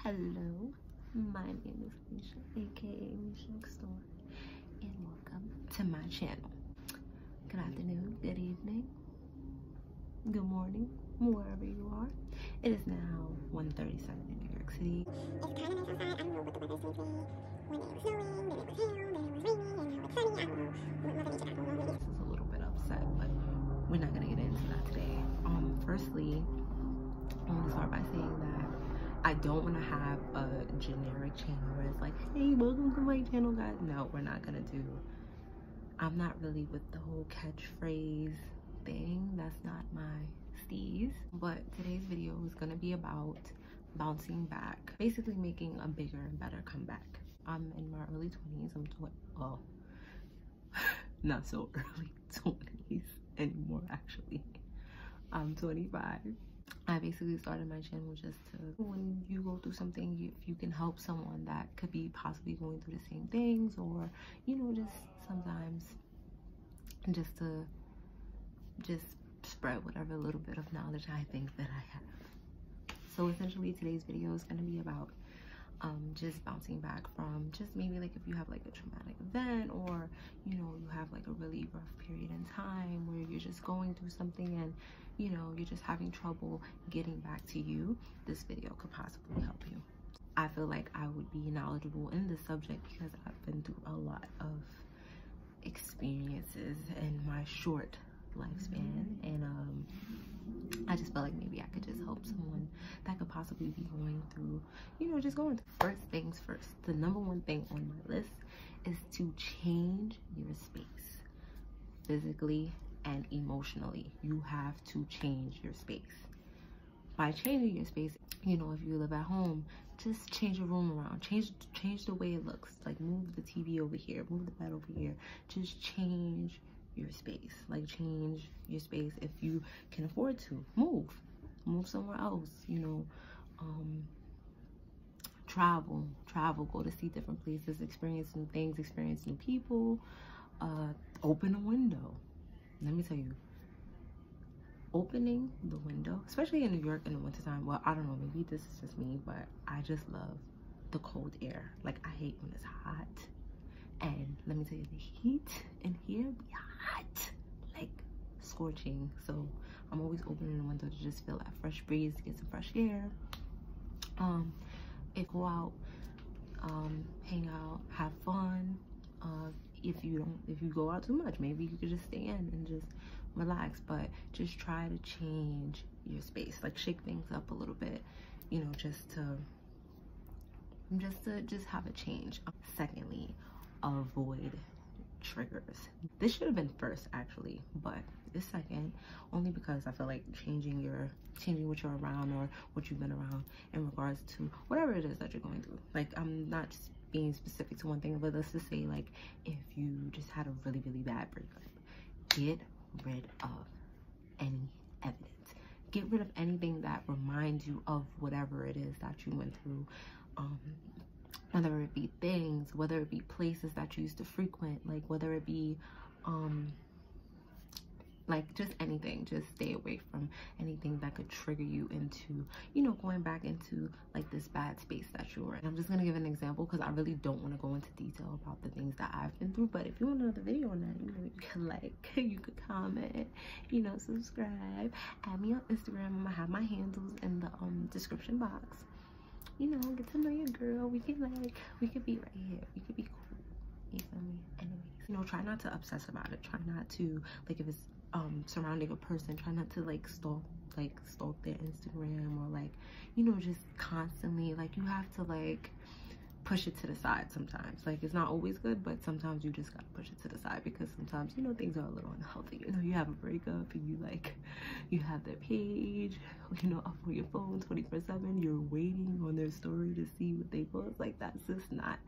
Hello, my name is Alicia, aka Alicia Next Door, and welcome to my channel. Good afternoon, good evening, good morning, wherever you are. It is now 1:37 in New York City. It's kind of nice outside. I don't know what the weather's going to be. One day it was snowing, then it was hail, then it was raining, and now it's sunny. I don't know what Mother Nature, I don't know really. This is a little bit upset, but we're not gonna get into that today. Firstly, I want to start by saying that I don't want to have a generic channel where it's like, hey, welcome to my channel, guys. No, we're not gonna do. I'm not really with the whole catchphrase thing. That's not my steez. But today's video is gonna be about bouncing back, basically making a bigger and better comeback. I'm in my early 20s. Not so early 20s anymore, actually. I'm 25. I basically started my channel just to, when you go through something, if you can help someone that could be possibly going through the same things, or, you know, just sometimes just to spread whatever little bit of knowledge I think that I have. So essentially today's video is going to be about just bouncing back from just maybe like if you have like a traumatic event, or you know, you have like a really rough period in time where you're just going through something and you know you're just having trouble getting back to you. This video could possibly help you. I feel like I would be knowledgeable in this subject because I've been through a lot of experiences in my short lifespan, and I just felt like maybe I could just help someone that could possibly be going through, you know, just going through. First things first, the number one thing on my list is to change your space, physically and emotionally. You have to change your space. By changing your space, you know, if you live at home, just change your room around, change the way it looks. Like move the TV over here, move the bed over here. Just change your space. Like change your space. If you can afford to, move somewhere else, you know. Travel, go to see different places, experience new things, experience new people. Open a window. Let me tell you, opening the window, especially in New York in the wintertime, well, I don't know, maybe this is just me, but I just love the cold air. Like, I hate when it's hot. And let me tell you, the heat in here be hot, like scorching. So I'm always opening the window to just feel that fresh breeze, get some fresh air. Go out, hang out, have fun. If you go out too much, maybe you could just stay in and just relax, but just try to change your space, like shake things up a little bit, you know, just to have a change. Secondly, avoid triggers. This should have been first actually, but it's second, only because I feel like changing what you're around or what you've been around in regards to whatever it is that you're going through. Like, I'm not just being specific to one thing, but let's just say, like, if you just had a really bad breakup, get rid of any evidence, get rid of anything that reminds you of whatever it is that you went through. Whether it be things, whether it be places that you used to frequent, like whether it be like just anything. Just stay away from anything that could trigger you into, you know, going back into like this bad space that you were in. I'm just gonna give an example because I really don't want to go into detail about the things that I've been through, but if you want another video on that, you know, you can like, you could comment, you know, subscribe, add me on Instagram. I'm gonna have my handles in the description box. You know, get to know your girl. We could be right here. We could be cool. You feel me? Anyways, you know, try not to obsess about it. Try not to, like, if it's surrounding a person, try not to like stalk their Instagram, or like, you know, just constantly, like, you have to like push it to the side sometimes. Like, it's not always good, but sometimes you just gotta push it to the side, because sometimes, you know, things are a little unhealthy. You know, you have a breakup and you have their page, you know, up on your phone 24/7. You're waiting on their story to see what they post. Like, that's just not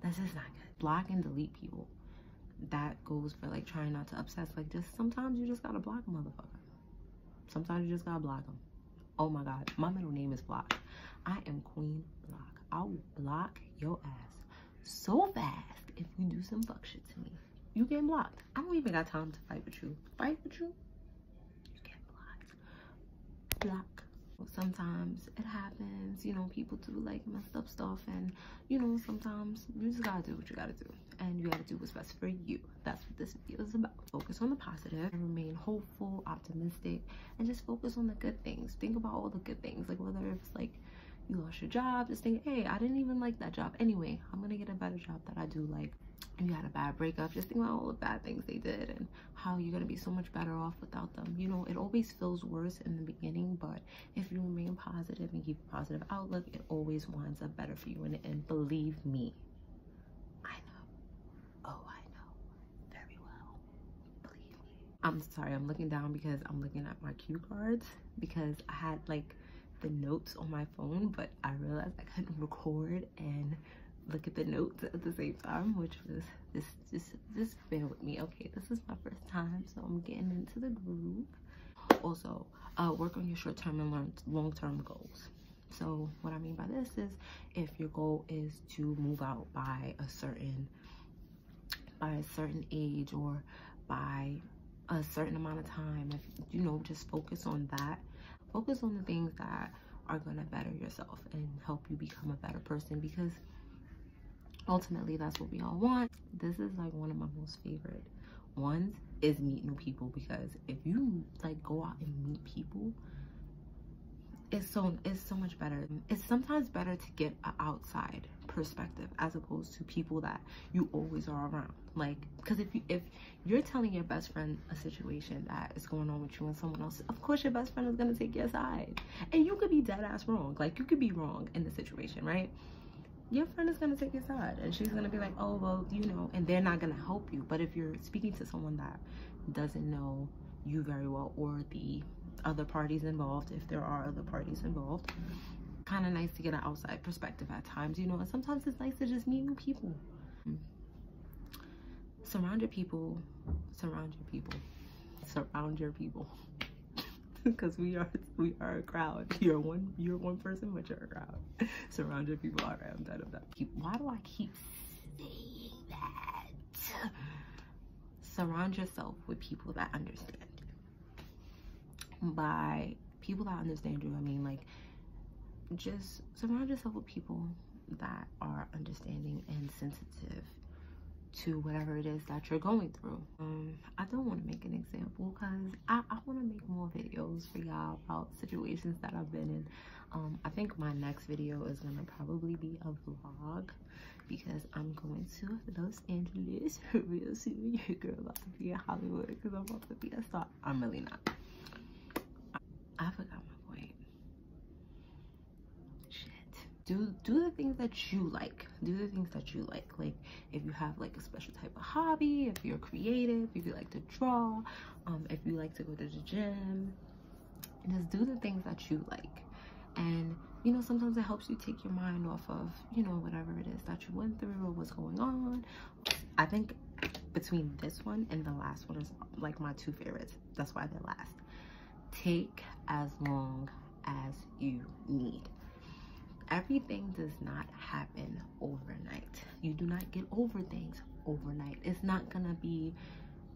good. Block and delete people. That goes for like trying not to obsess. Like, just sometimes you just gotta block a motherfucker. Sometimes you just gotta block them. Oh my god, my middle name is Block. I am Queen Block. I'll block your ass so fast if you do some fuck shit to me. You get blocked. I don't even got time to fight with you. You get blocked. Block. Sometimes it happens, sometimes, you know, people do like messed up stuff, and you know, sometimes you just gotta do what you gotta do, and you gotta do what's best for you. That's what this video is about. Focus on the positive and remain hopeful, optimistic, and just focus on the good things. Think about all the good things, like whether it's like you lost your job, just think, hey, I didn't even like that job. Anyway, I'm gonna get a better job that I do like. You had a bad breakup, just think about all the bad things they did and how you're gonna be so much better off without them. You know, it always feels worse in the beginning, but if you remain positive and keep a positive outlook, it always winds up better for you. And believe me, I know. Oh, I know very well. Believe me. I'm sorry, I'm looking down because I'm looking at my cue cards, because I had like the notes on my phone, but I realized I couldn't record and look at the notes at the same time, which was just bear with me. Okay, this is my first time, so I'm getting into the groove. Also, work on your short-term and long-term goals. So what I mean by this is, if your goal is to move out by a certain age, or by a certain amount of time, if you know, just focus on that. Focus on the things that are going to better yourself and help you become a better person, because ultimately that's what we all want. This is like one of my most favorite ones, is meet new people, because if you like go out and meet people, it's so much better. It's sometimes better to get an outside perspective as opposed to people that you always are around. Like, because if you're telling your best friend a situation that is going on with you and someone else, of course your best friend is going to take your side, and you could be dead ass wrong. Like, you could be wrong in the situation, right? Your friend is going to take your side, and she's going to be like, oh, well, you know, and they're not going to help you. But if you're speaking to someone that doesn't know you very well, or the other parties involved, if there are other parties involved, kind of nice to get an outside perspective at times, you know. And sometimes it's nice to just meet new people. Surround your people, because we are a crowd. You're one person, but you're a crowd. Surround your people. All right, I'm done of that. Why do I keep saying that? Surround yourself with people that understand you. By people that understand you, I mean, like, just surround yourself with people that are understanding and sensitive to whatever it is that you're going through. I don't want to make an example, because I want to make more videos for y'all about situations that I've been in. I think my next video is gonna probably be a vlog, because I'm going to Los Angeles real soon. Your girl about to be in Hollywood, because I'm about to be a star. I'm really not. I forgot my point. Do the things that you like. Do the things that you like. Like, if you have like a special type of hobby, if you're creative, if you like to draw, if you like to go to the gym, just do the things that you like. And you know, sometimes it helps you take your mind off of, you know, whatever it is that you went through or what's going on. I think between this one and the last one is like my two favorites. That's why they're last. Take as long as you need. Everything does not happen overnight. You do not get over things overnight. It's not gonna be,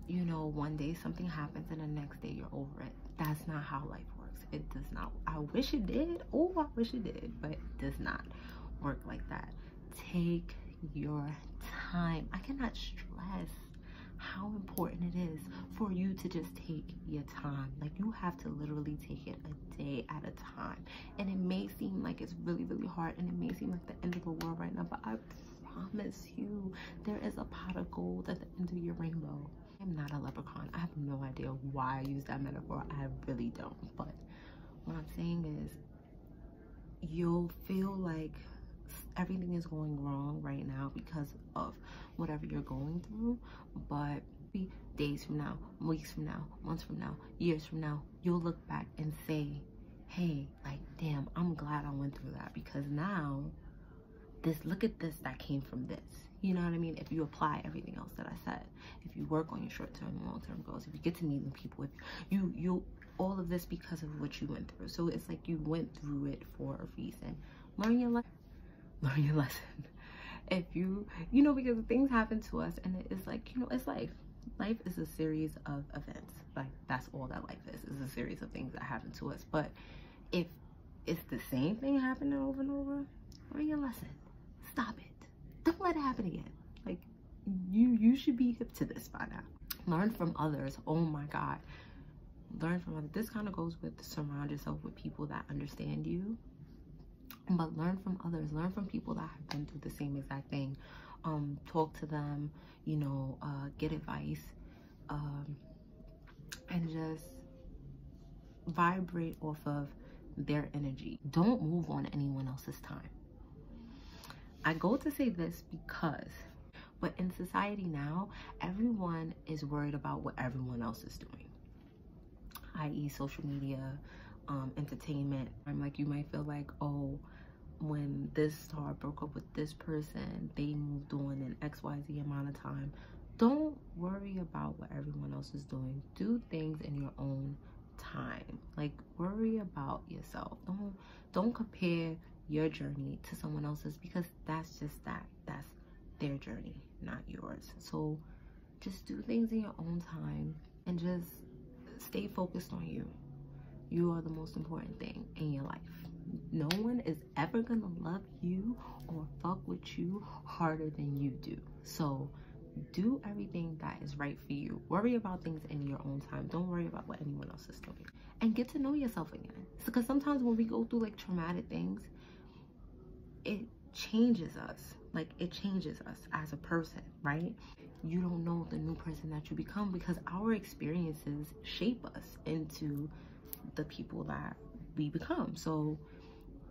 you know, one day something happens and the next day you're over it. That's not how life works. It does not. I wish it did. Oh, I wish it did, but it does not work like that. Take your time. I cannot stress how important it is for you to just take your time. Like, you have to literally take it a day at a time. And it may seem like it's really, really hard, and it may seem like the end of the world right now, but I promise you, there is a pot of gold at the end of your rainbow. I'm not a leprechaun. I have no idea why I use that metaphor. I really don't. But what I'm saying is, you'll feel like everything is going wrong right now because of whatever you're going through, but days from now, weeks from now, months from now, years from now, you'll look back and say, hey, like, damn, I'm glad I went through that, because now look at this that came from this. You know what I mean? If you apply everything else that I said, if you work on your short-term and long-term goals, if you get to meet new people, if you all of this because of what you went through. So it's like you went through it for a reason. Learn your lesson. If you know, because things happen to us, and it's like, you know, it's life. Life is a series of events. Like, that's all that life is a series of things that happen to us. But if it's the same thing happening over and over, learn your lesson. Stop it. Don't let it happen again. Like, you should be hip to this by now. Learn from others. Oh my God. Learn from others. This kind of goes with surround yourself with people that understand you. But learn from others. Learn from people that have been through the same exact thing. Talk to them, you know, get advice, and just vibrate off of their energy. Don't move on anyone else's time. I go to say this because, but in society now, everyone is worried about what everyone else is doing, i.e. social media, entertainment. I'm like, you might feel like, oh, when this star broke up with this person, they moved on in XYZ amount of time. Don't worry about what everyone else is doing. Do things in your own time. Like, worry about yourself. Don't compare your journey to someone else's, because that's their journey, not yours. So just do things in your own time and just stay focused on you. You are the most important thing in your life. No one is ever gonna love you or fuck with you harder than you do. So do everything that is right for you. Worry about things in your own time. Don't worry about what anyone else is doing. And get to know yourself again. Because sometimes when we go through like traumatic things, it changes us. Like, it changes us as a person, right? You don't know the new person that you become, because our experiences shape us into the people that we become. So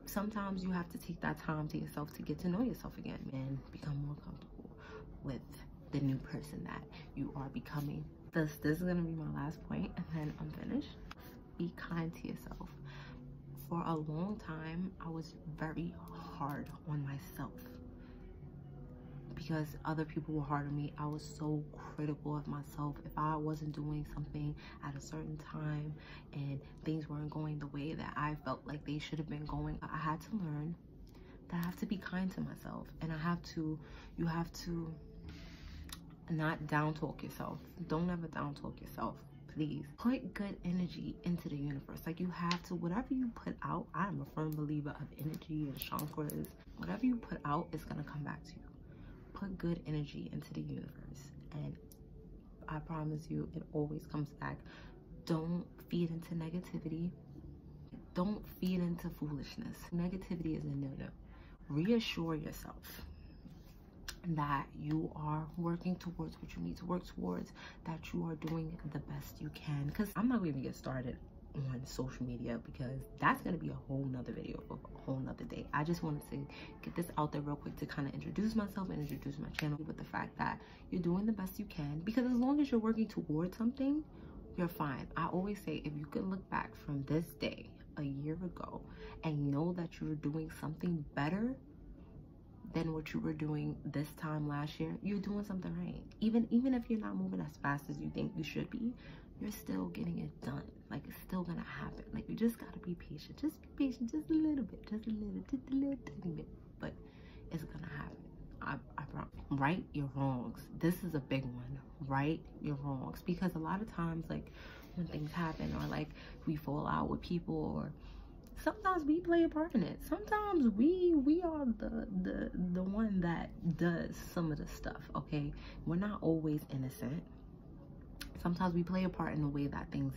sometimes you have to take that time to yourself to get to know yourself again and become more comfortable with the new person that you are becoming. This is gonna be my last point, and then I'm finished. Be kind to yourself. For a long time, I was very hard on myself because other people were hard on me. I was so critical of myself. If I wasn't doing something at a certain time and things weren't going the way that I felt like they should have been going, I had to learn that I have to be kind to myself. And you have to not down talk yourself. Don't ever down talk yourself. Please put good energy into the universe. Like, you have to, whatever you put out, I'm a firm believer of energy and chakras. Whatever you put out is gonna come back to you. Put good energy into the universe, and I promise you it always comes back. Don't feed into negativity. Don't feed into foolishness. Negativity is a no-no. Reassure yourself that you are working towards what you need to work towards, that you are doing the best you can. Because I'm not going to get started on social media, because that's going to be a whole nother video for a whole nother day. I just wanted to get this out there real quick to kind of introduce myself and introduce my channel with the fact that you're doing the best you can, because as long as you're working towards something, you're fine. I always say, if you could look back from this day a year ago and know that you're doing something better than what you were doing this time last year, you're doing something right. Even if you're not moving as fast as you think you should be, you're still getting it done. Like, it's still gonna happen. Like, you just gotta be patient. Just be patient, just a little bit, just a little tiny bit, but it's gonna happen. I promise. Right your wrongs. This is a big one. Right your wrongs, because a lot of times, like, when things happen, or like we fall out with people, or sometimes we play a part in it. Sometimes we are the one that does some of the stuff. Okay, we're not always innocent. Sometimes we play a part in the way that things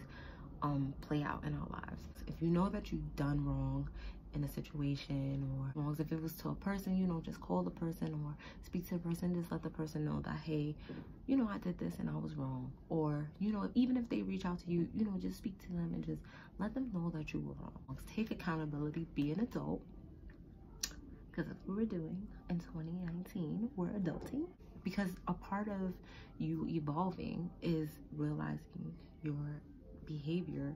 play out in our lives. If you know that you've done wrong in a situation, or wrongs, if it was to a person, you know, just call the person or speak to the person. Just let the person know that, hey, you know, I did this and I was wrong. Or, you know, even if they reach out to you, you know, just speak to them and just let them know that you were wrong. Take accountability, be an adult, because that's what we're doing in 2019. We're adulting, because a part of you evolving is realizing your behavior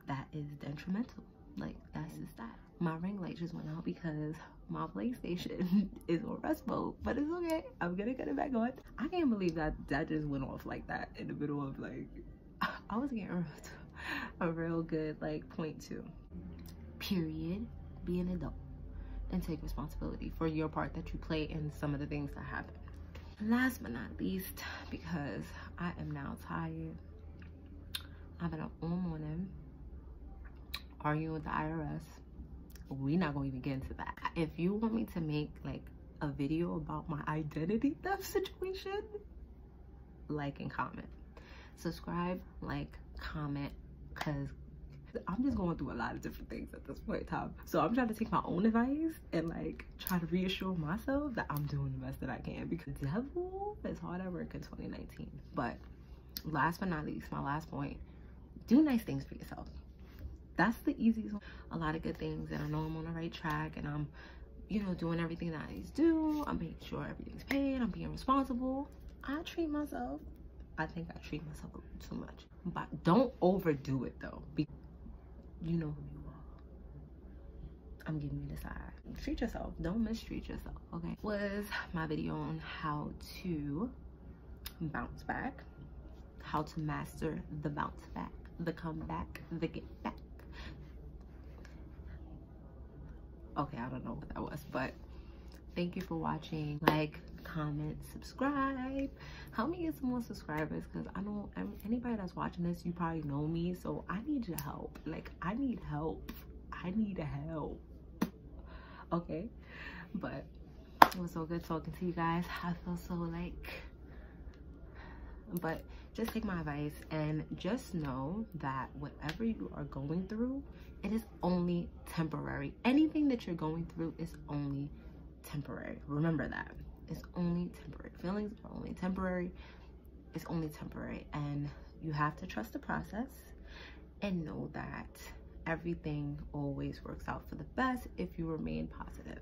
that is detrimental. Like, that's just that. My ring light just went out because my PlayStation is on rest mode, but it's okay. I'm gonna get it back on. I can't believe that just went off like that in the middle of, like, I was getting a real good, like, point two. Period. Be an adult and take responsibility for your part that you play in some of the things that happen. And last but not least, because I am now tired, I've been up all morning arguing with the IRS, we're not gonna even get into that. If you want me to make like a video about my identity theft situation, like and comment, subscribe, like, comment, because I'm just going through a lot of different things at this point in time. So I'm trying to take my own advice and like try to reassure myself that I'm doing the best that I can, because the devil is hard at work in 2019. But last but not least, my last point, do nice things for yourself. That's the easiest one. A lot of good things, and I know I'm on the right track, and I'm, you know, doing everything that I need to do. I'm making sure everything's paid. I'm being responsible. I treat myself. I think I treat myself a little too much, but don't overdo it though. You know who you are. I'm giving you the side. Treat yourself. Don't mistreat yourself, okay? Was my video on how to bounce back, how to master the bounce back, the comeback, the get back. Okay, I don't know what that was, but thank you for watching. Like, comment, subscribe. Help me get some more subscribers, because I know anybody that's watching this, you probably know me, so I need your help. Like, I need help. I need help. Okay, but it was so good talking to you guys. I feel so like, but just take my advice and just know that whatever you are going through, it is only temporary. Anything that you're going through is only temporary. Remember that. It's only temporary. Feelings are only temporary. It's only temporary, and you have to trust the process and know that everything always works out for the best if you remain positive.